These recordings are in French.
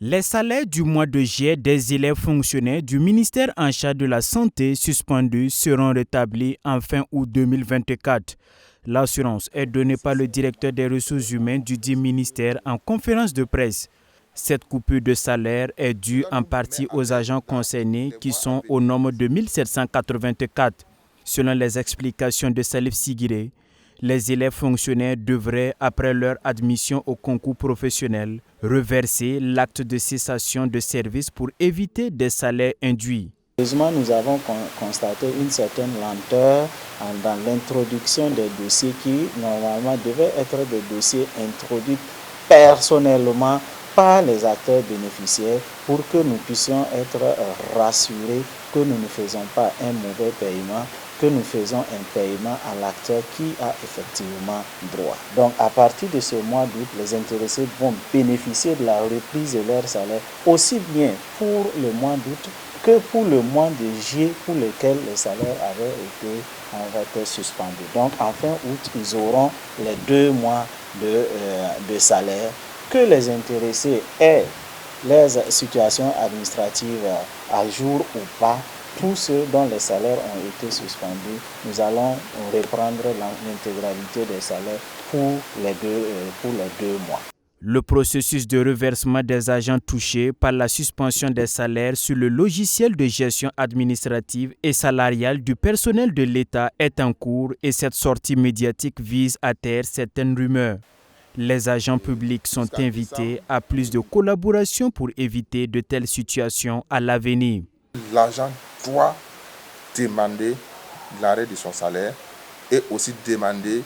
Les salaires du mois de juillet des élèves fonctionnaires du ministère en charge de la Santé suspendus seront rétablis en fin août 2024. L'assurance est donnée par le directeur des ressources humaines du dit ministère en conférence de presse. Cette coupure de salaire est due en partie aux agents concernés qui sont au nombre de 1784. Selon les explications de Salif Sigiré, les élèves fonctionnaires devraient, après leur admission au concours professionnel, reverser l'acte de cessation de service pour éviter des salaires induits. Heureusement, nous avons constaté une certaine lenteur dans l'introduction des dossiers qui, normalement, devaient être des dossiers introduits personnellement par les acteurs bénéficiaires pour que nous puissions être rassurés que nous ne faisons pas un mauvais paiement, que nous faisons un paiement à l'acteur qui a effectivement droit. Donc à partir de ce mois d'août, les intéressés vont bénéficier de la reprise de leur salaire aussi bien pour le mois d'août que pour le mois de juillet pour lequel les salaires avaient été suspendus. Donc en fin août, ils auront les 2 mois de salaire. Que les intéressés aient les situations administratives à jour ou pas, tous ceux dont les salaires ont été suspendus, nous allons reprendre l'intégralité des salaires pour les deux mois. Le processus de reversement des agents touchés par la suspension des salaires sur le logiciel de gestion administrative et salariale du personnel de l'État est en cours et cette sortie médiatique vise à taire certaines rumeurs. Les agents publics sont invités à plus de collaboration pour éviter de telles situations à l'avenir. L'agent doit demander l'arrêt de son salaire et aussi demander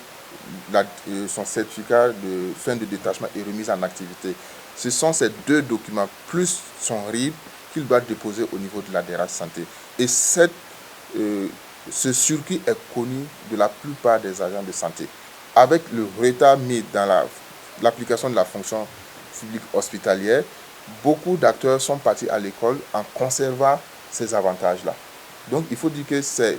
son certificat de fin de détachement et remise en activité. Ce sont ces 2 documents plus son RIB qu'il doit déposer au niveau de la DRH Santé. Et ce circuit est connu de la plupart des agents de santé. Avec le retard mis dans l'application de la fonction publique hospitalière, beaucoup d'acteurs sont partis à l'école en conservant ces avantages-là. Donc il faut dire que c'est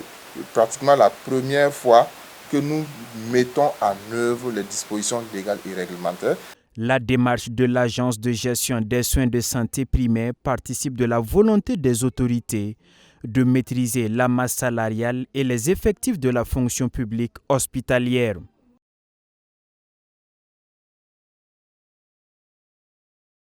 pratiquement la première fois que nous mettons en œuvre les dispositions légales et réglementaires. La démarche de l'Agence de gestion des soins de santé primaire participe de la volonté des autorités de maîtriser la masse salariale et les effectifs de la fonction publique hospitalière.